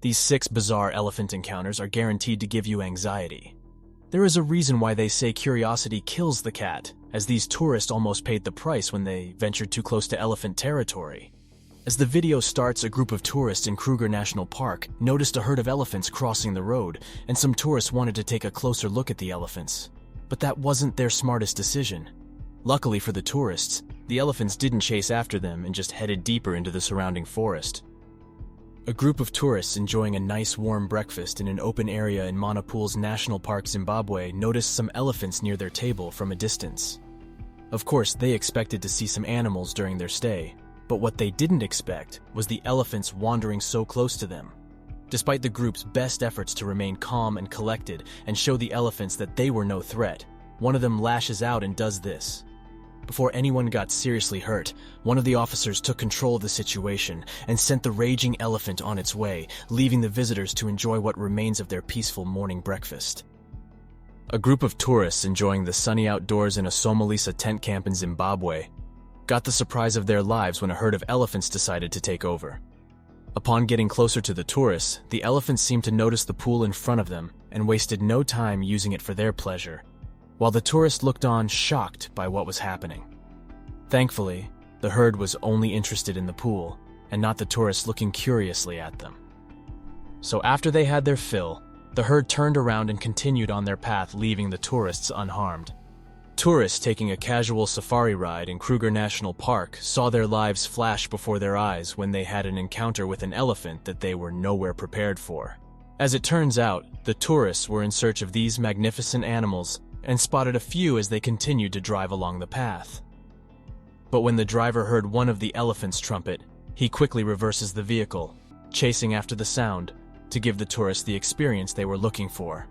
These 6 bizarre elephant encounters are guaranteed to give you anxiety. There is a reason why they say curiosity kills the cat, as these tourists almost paid the price when they ventured too close to elephant territory. As the video starts, a group of tourists in Kruger National Park noticed a herd of elephants crossing the road, and some tourists wanted to take a closer look at the elephants. But that wasn't their smartest decision. Luckily for the tourists, the elephants didn't chase after them and just headed deeper into the surrounding forest. A group of tourists enjoying a nice warm breakfast in an open area in Monopools National Park, Zimbabwe, noticed some elephants near their table from a distance. Of course, they expected to see some animals during their stay, but what they didn't expect was the elephants wandering so close to them. Despite the group's best efforts to remain calm and collected and show the elephants that they were no threat, one of them lashes out and does this. Before anyone got seriously hurt, one of the officers took control of the situation and sent the raging elephant on its way, leaving the visitors to enjoy what remains of their peaceful morning breakfast. A group of tourists enjoying the sunny outdoors in a Somalisa tent camp in Zimbabwe got the surprise of their lives when a herd of elephants decided to take over. Upon getting closer to the tourists, the elephants seemed to notice the pool in front of them and wasted no time using it for their pleasure, while the tourists looked on shocked by what was happening. Thankfully, the herd was only interested in the pool and not the tourists looking curiously at them. So after they had their fill, the herd turned around and continued on their path, leaving the tourists unharmed. Tourists taking a casual safari ride in Kruger National Park saw their lives flash before their eyes when they had an encounter with an elephant that they were nowhere prepared for. As it turns out, the tourists were in search of these magnificent animals and spotted a few as they continued to drive along the path. But when the driver heard one of the elephants trumpet, he quickly reverses the vehicle, chasing after the sound to give the tourists the experience they were looking for.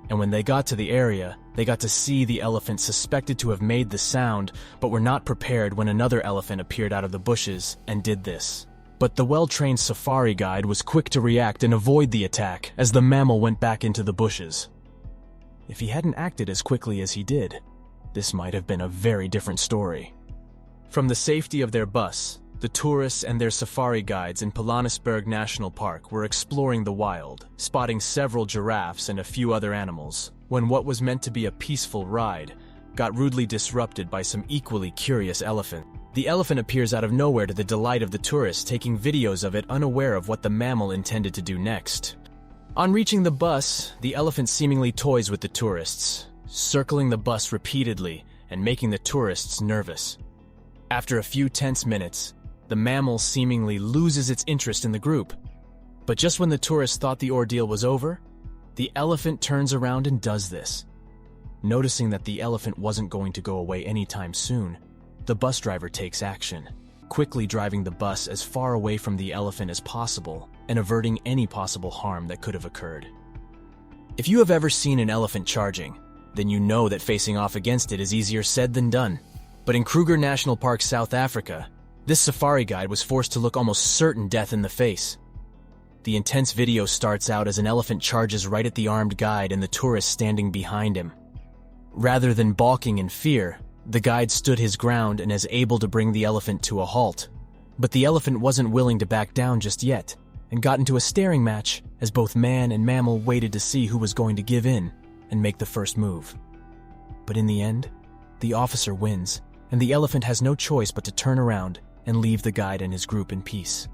And when they got to the area, they got to see the elephant suspected to have made the sound, but were not prepared when another elephant appeared out of the bushes and did this. But the well-trained safari guide was quick to react and avoid the attack as the mammal went back into the bushes. If he hadn't acted as quickly as he did, this might have been a very different story. From the safety of their bus, the tourists and their safari guides in Pilanesberg National Park were exploring the wild, spotting several giraffes and a few other animals, when what was meant to be a peaceful ride got rudely disrupted by some equally curious elephant. The elephant appears out of nowhere to the delight of the tourists, taking videos of it, unaware of what the mammal intended to do next. On reaching the bus, the elephant seemingly toys with the tourists, circling the bus repeatedly and making the tourists nervous. After a few tense minutes, the mammal seemingly loses its interest in the group. But just when the tourists thought the ordeal was over, the elephant turns around and does this. Noticing that the elephant wasn't going to go away anytime soon, the bus driver takes action, quickly driving the bus as far away from the elephant as possible and averting any possible harm that could have occurred. If you have ever seen an elephant charging, then you know that facing off against it is easier said than done. But in Kruger National Park, South Africa, this safari guide was forced to look almost certain death in the face. The intense video starts out as an elephant charges right at the armed guide and the tourist standing behind him. Rather than balking in fear, the guide stood his ground and is able to bring the elephant to a halt. But the elephant wasn't willing to back down just yet, and got into a staring match as both man and mammal waited to see who was going to give in and make the first move. But in the end, the officer wins, and the elephant has no choice but to turn around and leave the guide and his group in peace.